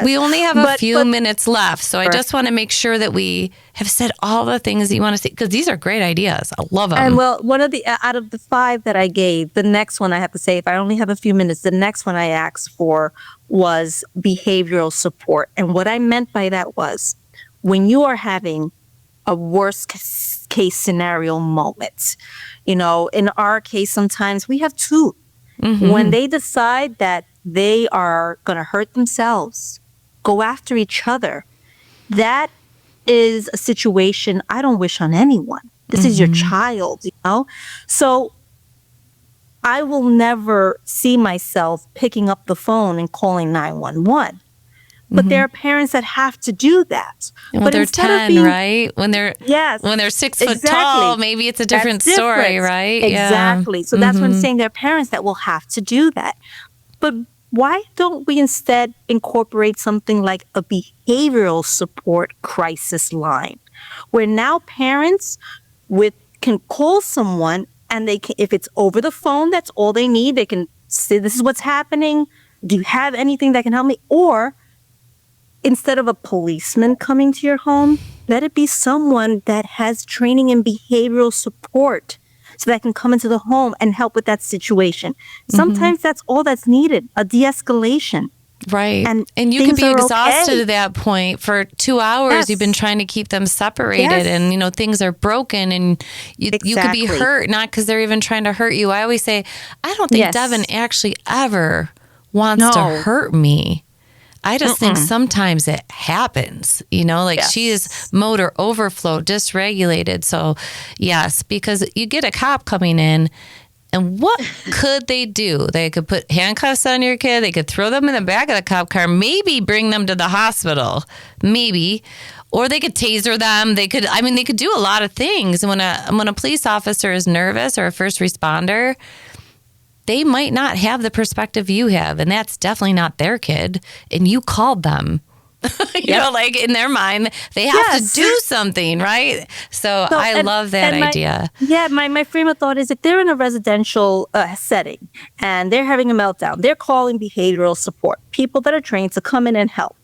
we only have a few minutes left. So I just want to make sure that we have said all the things that you want to say, because these are great ideas. I love them. And one of out of the 5 that I gave, the next one I have to say, if I only have a few minutes, the next one I asked for was behavioral support. And what I meant by that was, when you are having a worst case scenario moment, in our case, sometimes we have 2. When they decide that they are going to hurt themselves, go after each other, that is a situation I don't wish on anyone. This is your child, So I will never see myself picking up the phone and calling 911. But there are parents that have to do that. And but when they're 10, right? When they're 6 foot tall, maybe it's a different story, right? Exactly. Yeah. So that's what I'm saying. There are parents that will have to do that. But why don't we instead incorporate something like a behavioral support crisis line, where now parents can call someone and they can, if it's over the phone, that's all they need. They can say, this is what's happening. Do you have anything that can help me? Or instead of a policeman coming to your home, let it be someone that has training in behavioral support so that can come into the home and help with that situation. Sometimes that's all that's needed, a de-escalation. Right. And you can be exhausted at that point. For 2 hours, you've been trying to keep them separated and, things are broken and you could be hurt, not because they're even trying to hurt you. I always say, I don't think Devin actually ever wants to hurt me. I just think sometimes it happens, she is motor overflow, dysregulated. So yes, because you get a cop coming in and what could they do? They could put handcuffs on your kid. They could throw them in the back of the cop car, maybe bring them to the hospital, maybe, or they could taser them. They could do a lot of things. When a police officer is nervous or a first responder, they might not have the perspective you have, and that's definitely not their kid. And you called them. In their mind, they have to do something, right? So I love that idea. My frame of thought is, if they're in a residential setting and they're having a meltdown, they're calling behavioral support, people that are trained to come in and help.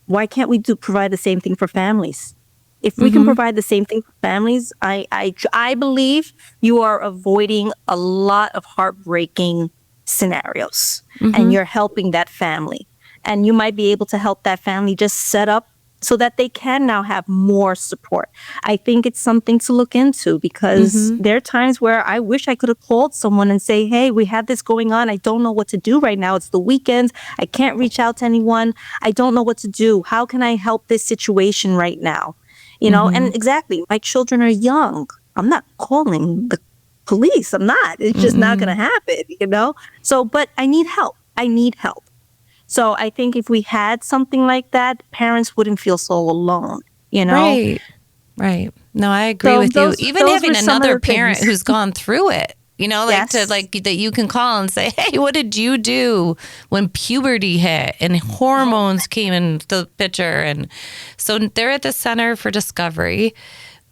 Why can't we provide the same thing for families? If we can provide the same thing for families, I believe you are avoiding a lot of heartbreaking scenarios, and you're helping that family. And you might be able to help that family just set up so that they can now have more support. I think it's something to look into, because there are times where I wish I could have called someone and say, hey, we have this going on. I don't know what to do right now. It's the weekend. I can't reach out to anyone. I don't know what to do. How can I help this situation right now? And exactly, my children are young. I'm not calling the police. I'm not. It's just not going to happen, So, but I need help. So I think if we had something like that, parents wouldn't feel so alone, you know? Right. Right. No, I agree So with you. Even those having were some of another the parent things. who's gone through it, like to Yes. like that you can call and say, "Hey, what did you do when puberty hit and hormones came into the picture?" And so they're at the Center for Discovery.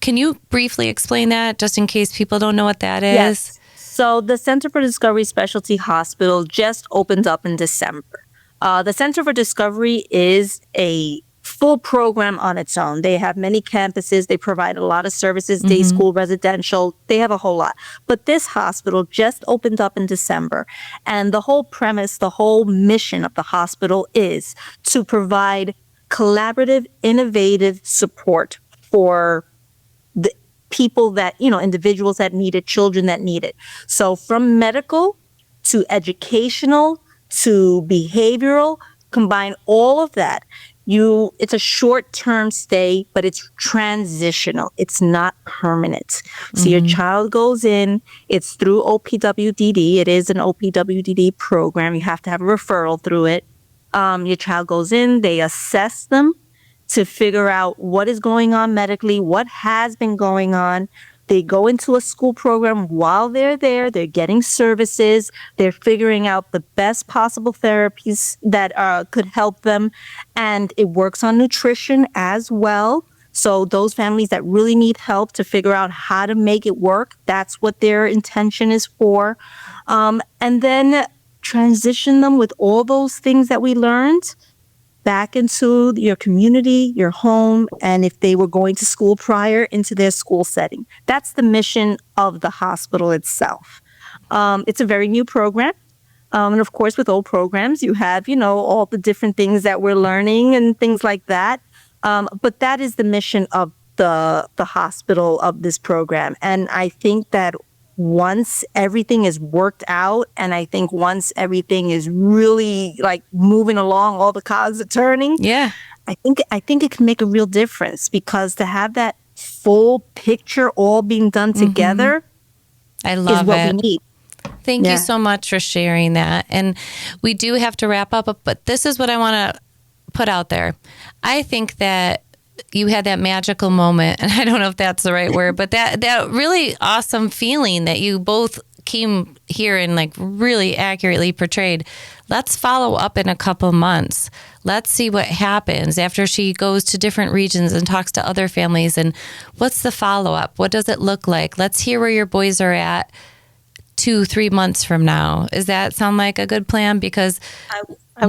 Can you briefly explain that, just in case people don't know what that is? Yes. So the Center for Discovery Specialty Hospital just opened up in December. The Center for Discovery is a full program on its own. They have many campuses. They provide a lot of services, day school, residential. They have a whole lot. But this hospital just opened up in December. And the whole premise, the whole mission of the hospital is to provide collaborative, innovative support for the people that, individuals that need it, children that need it. So from medical to educational to behavioral, combine all of that. It's a short-term stay, but it's transitional. It's not permanent. So your child goes in, it's through OPWDD. It is an OPWDD program. You have to have a referral through it. Your child goes in, they assess them to figure out what is going on medically, what has been going on. They go into a school program while they're there. They're getting services. They're figuring out the best possible therapies that could help them. And it works on nutrition as well. So those families that really need help to figure out how to make it work, that's what their intention is for. And then transition them with all those things that we learned back into your community, your home, and if they were going to school prior, into their school setting. That's the mission of the hospital itself. It's a very new program. And of course, with old programs, you have, all the different things that we're learning and things like that. But that is the mission of the hospital, of this program. And I think that once everything is worked out, and I think once everything is really like moving along, all the cogs are turning. Yeah. I think it can make a real difference, because to have that full picture all being done together I is love what it. we need. Thank you Yeah. so much for sharing that. And we do have to wrap up, but this is what I want to put out there. I think that you had that magical moment, and I don't know if that's the right word, but that really awesome feeling that you both came here and like really accurately portrayed. Let's follow up in a couple months. Let's see what happens after she goes to different regions and talks to other families. And what's the follow-up? What does it look like? Let's hear where your boys are at 2-3 months from now. Does that sound like a good plan? Because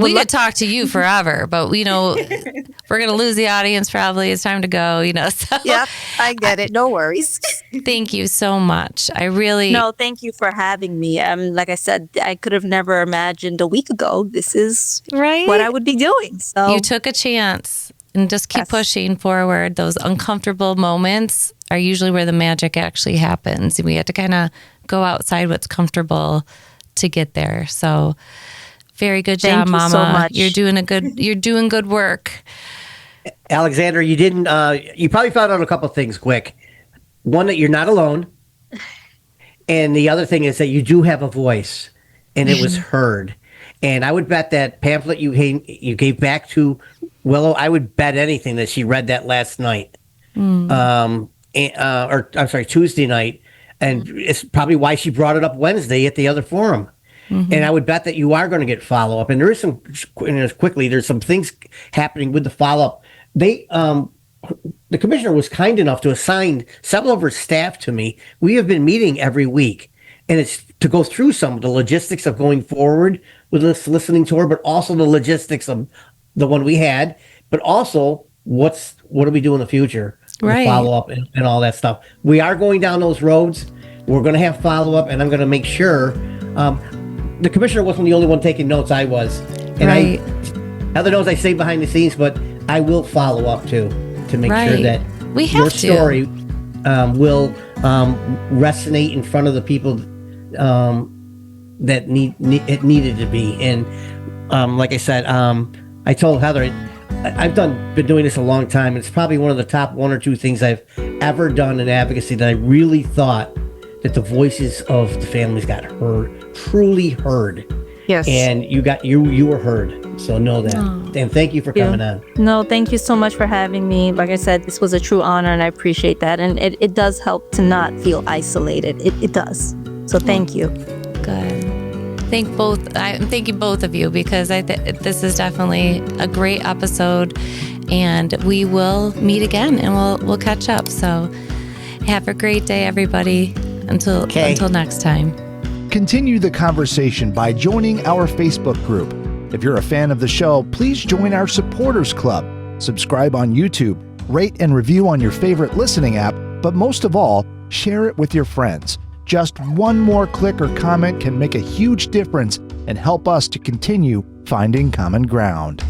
we could talk to you forever, but we're going to lose the audience probably. It's time to go, So Yep, I get it. No worries. thank you so much. I really... No, thank you for having me. Like I said, I could have never imagined a week ago this is Right? what I would be doing. So You took a chance and just keep Yes. pushing forward. Those uncomfortable moments are usually where the magic actually happens. We have to kind of go outside what's comfortable to get there. So very good Thank job, you Mama. so much. You're doing good work. Alexandra, you didn't. You probably found out a couple things quick. One, that you're not alone, and the other thing is that you do have a voice, and it was heard. And I would bet that pamphlet you gave back to Willow, I would bet anything that she read that last night, or I'm sorry, Tuesday night, and it's probably why she brought it up Wednesday at the other forum. And I would bet that you are going to get follow up. And there is some, there's some things happening with the follow up. The commissioner was kind enough to assign several of her staff to me. We have been meeting every week, and it's to go through some of the logistics of going forward with this listening tour, but also the logistics of the one we had, but also what do we do in the future? Right. Follow up and all that stuff. We are going down those roads. We're going to have follow up, and I'm going to make sure. The commissioner wasn't the only one taking notes. I was. And Right. other notes I say behind the scenes, but I will follow up too to make sure Right. that We have your to. story will resonate in front of the people that it needed to be. And like I said, I told Heather, I've been doing this a long time, and it's probably one of the top 1 or 2 things I've ever done in advocacy that I really thought that the voices of the families got heard, truly heard. yes. And you were heard. So know that. And thank you for coming on. No, thank you so much for having me. Like I said, this was a true honor, and I appreciate that. And it does help to not feel isolated. It does. So thank you. Good. I'm thanking both of you, because this is definitely a great episode, and we will meet again and we'll catch up. So have a great day, everybody. Until next time. Continue the conversation by joining our Facebook group. If you're a fan of the show, please join our supporters club. Subscribe on YouTube, rate and review on your favorite listening app, but most of all, share it with your friends. Just one more click or comment can make a huge difference and help us to continue finding common ground.